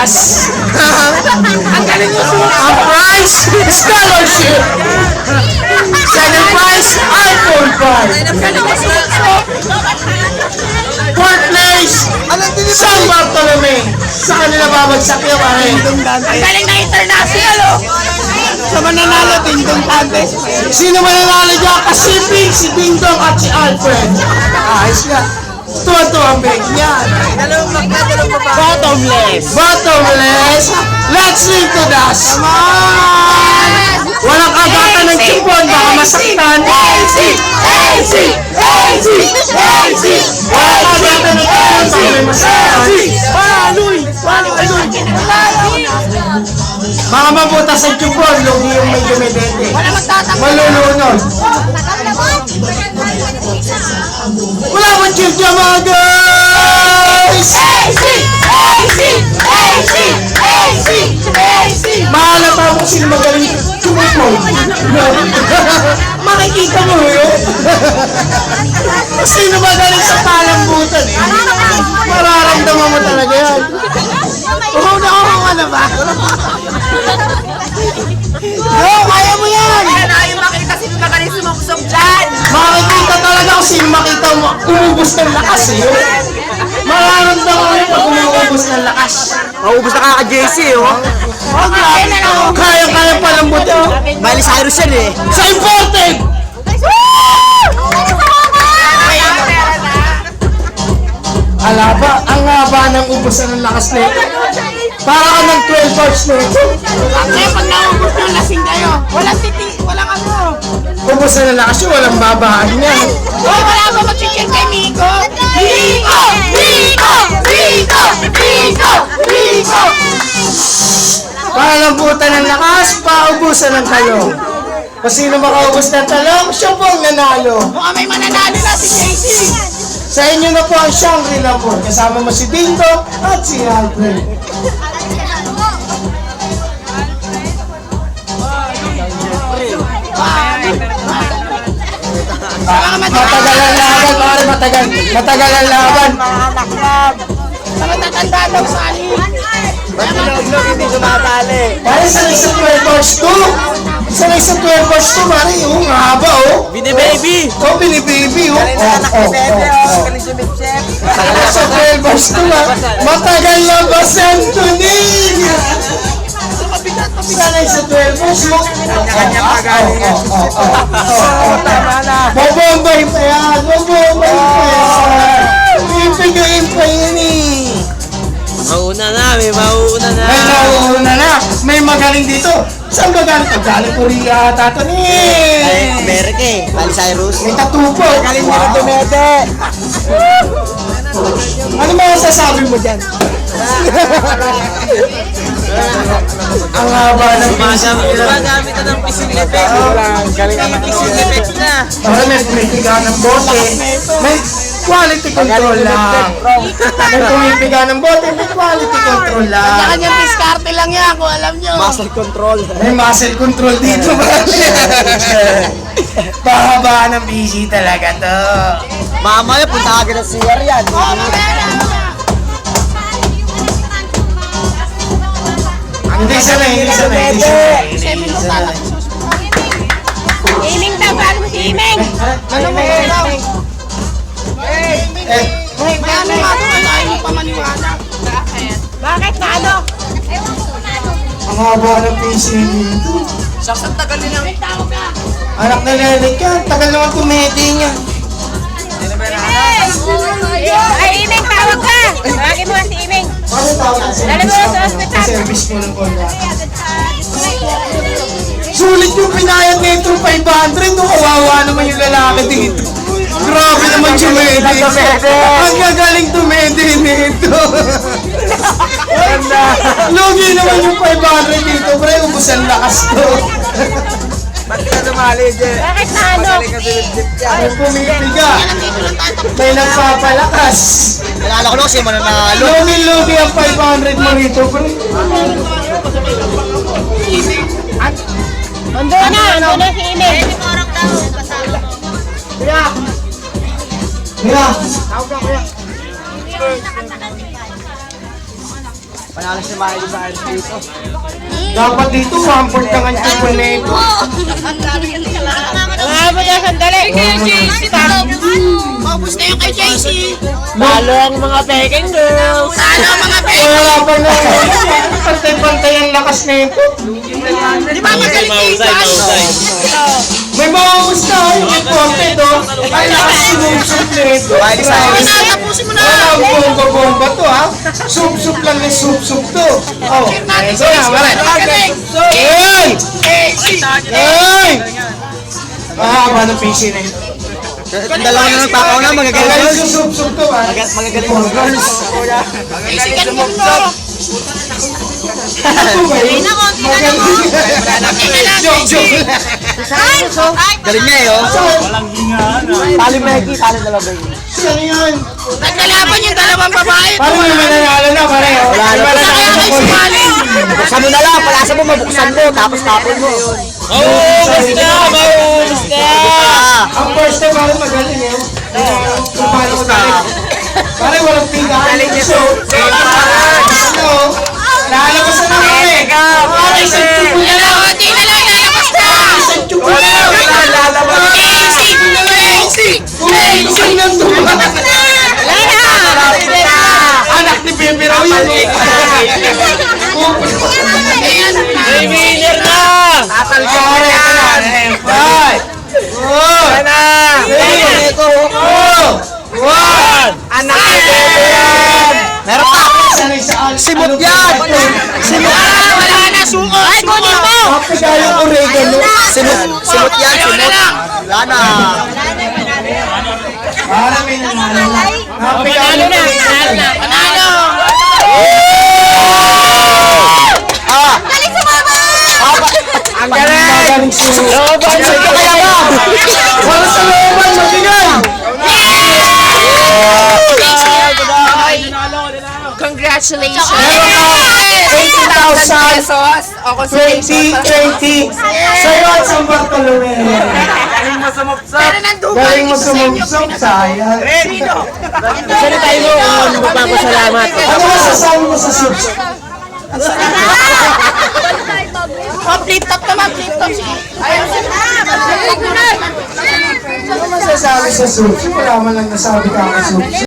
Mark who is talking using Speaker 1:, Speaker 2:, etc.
Speaker 1: Pinas. Ang galing mo sumunod. Ang prize, scholarship. Second prize, iPhone 5. Fourth place, San Bartolome. Sa kanila babagsak yung akin.
Speaker 2: Ang galing na international, oh. Sa mananalo, Dingdong Dantes.
Speaker 1: Sino mananalo dyan? Kasiping, si Dingdong at si Alfred. Ayos nga. Tuwa-tuwa ang big niyan.
Speaker 2: Bottomless.
Speaker 1: Bottomless. Let's leave to dust. Come on! Walang kagatan ng chipon, baka masaktan.
Speaker 2: AC! AC! AC! AC!
Speaker 1: Walang kagatan ng chipon, baka may masaktan.
Speaker 2: Paluy! Paluy!
Speaker 1: Mga mabutas sa chipon, lugi yung may dumidete.
Speaker 2: Wala magtatakbo.
Speaker 1: Malulunod. Wala mo chip dyan mga guys!
Speaker 2: AC! AC! AC! AC! AC!
Speaker 1: Mahalata mo sino magaling chumipon. Makikita mo yun. Sino magaling sa palambutan eh. Mararamdaman mo talaga yan. Uhaw na ba? Oo, kaya mo yan.
Speaker 2: Kaya na yung makita sino magaling sumuksok dyan.
Speaker 1: Makikita talaga kung sino makita mo. Umubos ng lakas eh. Mararamdaman mo yun pag umubos ng lakas.
Speaker 3: Maubos na kaka-JC, oh.
Speaker 1: Kaya palambutin oh.
Speaker 3: Miley Cyrus yan, eh.
Speaker 1: Sa imported! Alaba, ang haba ng ubusan ng lakas nito. Para ka ng 12 hours nito.
Speaker 2: Kaya pag naubos yung lasing kayo, walang walang ano.
Speaker 1: Ubusan ng lakas yun, walang babaan niyan.
Speaker 2: Hoy, wala ba mag-check kay Miko? Miko! Miko! Miko! Miko! Miko!
Speaker 1: Palambutan ng lakas, paubusan ng talong. Kung sino makaubos ng talong, siya po ang nanalo.
Speaker 2: Mukhang may mananalo na si JC.
Speaker 1: Sa inyo na po ang Shangri-La po. Kasama mo si Dingo at si Alfred. Matagal ang laban, pare, matagal. Matagal ang laban.
Speaker 2: Sa matatanda daw sa alin.
Speaker 3: Ba't hindi sumatali?
Speaker 1: Pare, sanay sa 12 hours to. Sanay sa 12 hours to, pare. Yung haba, oh.
Speaker 3: Bini baby!
Speaker 1: Oh, binibaby, oh.
Speaker 3: Galing si Mitchell.
Speaker 1: Sanay sa 12 hours to, matagal na ba, Anthony? Sanay sa 12 hours, oh.
Speaker 3: Kanya magaling. Tama na.
Speaker 1: Mabombay pa yan! Mabombay pa yan! Ipigain pa yan eh!
Speaker 3: Mauna na, may mauuna na.
Speaker 1: May nauuna na! May magaling dito! Saan magaling? Galing Korea ata ito
Speaker 3: Ay,
Speaker 1: eh!
Speaker 3: America eh. Miley Cyrus.
Speaker 1: May tattoo po!
Speaker 3: Galing mo rin dumete.
Speaker 1: Ano ba yung sasabi mo dyan? Ang haba ng
Speaker 3: Gumagamit na ng fishing effect. Galing na ng fishing effect na.
Speaker 1: para may piga ng bote. May quality control lang. May pumipiga ng bote, may quality control lang.
Speaker 2: Kanyang diskarte lang yan kung alam nyo.
Speaker 3: Muscle control.
Speaker 1: May muscle control dito ba? Pahaba ng busy talaga to.
Speaker 3: Mamaya, punta agad ng CR yan.
Speaker 1: Hindi sanay, hindi sanay, hindi sanay.
Speaker 2: Iming daw, bago mo si Iming.
Speaker 1: Ano mo daw? Eh,
Speaker 2: Ano nga doon, ano ayaw mo pa maniwala. Bakit na ano?
Speaker 1: ang haba ng PC dito.
Speaker 2: Saksang tagal nila. Tawag ka.
Speaker 1: Anak na lelik ka, tagal naman kumete niya.
Speaker 2: Ay, Iming, tawag ka. Tawagin mo si Iming.
Speaker 1: Paano tawag ang
Speaker 2: Dali mo sa ospital.
Speaker 1: service mo ng konda? Sulit yung pinayad na ito 500, no? Kawawa naman yung lalaki dito. Grabe naman Jumede. Ang gagaling tumede nito. Lugi naman yung 500 dito, pre. Ubus ang lakas to.
Speaker 3: Ba't ka sumali, Je?
Speaker 2: Bakit na ano?
Speaker 3: Galing ka sa legit ka.
Speaker 1: May pumipiga. May nagpapalakas.
Speaker 3: Nalala ko lang kasi mananalo.
Speaker 1: Lugi-lugi ang 500 mo rito, pre.
Speaker 2: Ando na si Iming.
Speaker 1: Mira.
Speaker 3: Panalo si Mario sa akin dito.
Speaker 1: Dapat dito, 1/4 ka nga triple na ito.
Speaker 2: Salamat na sandali. Kay JC. Paubos na yung kay JC.
Speaker 3: Lalo ang mga peking girls.
Speaker 2: Sana ang mga
Speaker 1: Wala pa na. Pantay-pantay ang lakas na ito.
Speaker 2: Di ba magaling yung
Speaker 1: May maubos na yung imported oh. Ay, lakas sinusok na ito.
Speaker 2: Tapusin mo na.
Speaker 1: Wala ang bomba-bomba to ha. Sup-sup lang yung sup-sup to. Oh, ito na, mara. Hey! Hey! Mahaba ng PC na ito.
Speaker 3: Dalawa na ng takaw na, magagaling
Speaker 1: Magaling
Speaker 3: girls.
Speaker 1: yung sup-sup to ha.
Speaker 3: Magagaling mga girls.
Speaker 2: JC ka mo.
Speaker 1: Ito ba yun? Joke lang.
Speaker 3: Galing niya eh, oh. Tali Maggie, tali dalawa yun.
Speaker 1: Saan yan?
Speaker 2: Naglalaban yung dalawang babae.
Speaker 1: Paano may mananalo na pareho?
Speaker 3: Wala na.
Speaker 1: Wala na
Speaker 2: Kaya kayo sumali.
Speaker 3: Buksan mo na lang, palasa mo, mabuksan mo, tapos tapon mo. Maubos na!
Speaker 1: Ang first time parang magaling eh. Paano na? Parang walang pinga. So, lalabas na lang eh. Parang isang tubo na lang.
Speaker 2: Hindi na lang lalabas na.
Speaker 1: Isang tubo na lang. Isang ng tubo. Anak ni Bebe raw yun eh.
Speaker 3: May winner na!
Speaker 1: Tatal ka na. Bye. Oh! One!
Speaker 3: Anak ni Bebe yan! Meron pa! Simot yan! Simot!
Speaker 2: Wala na suko. Ay, kunin mo.
Speaker 1: Kapag yung oregano.
Speaker 3: Simot yan, simot! Wala na!
Speaker 1: Parang may nanalo na.
Speaker 2: Panalo na. Panalo.
Speaker 3: Ah!
Speaker 2: Galing sa mama.
Speaker 3: Ang galing! Looban! Saan ka kaya ba?
Speaker 1: Wala sa looban, magigay!
Speaker 2: Congratulations.
Speaker 1: Meron ka 80,000
Speaker 2: pesos. O kung
Speaker 1: 2020 sa'yo at San Bartolome.
Speaker 2: Pero nandun pa
Speaker 1: Galing mo
Speaker 2: yung isa sa inyo.
Speaker 1: sumubsok, sayang.
Speaker 3: Saan tayo mo kung magpapasalamat?
Speaker 1: Ano masasabi mo sa subsok?
Speaker 2: Oh, flip top naman, flip top. Ayaw siya.
Speaker 1: Ano masasabi sa subsok? Wala man lang nasabi ka sa subsok.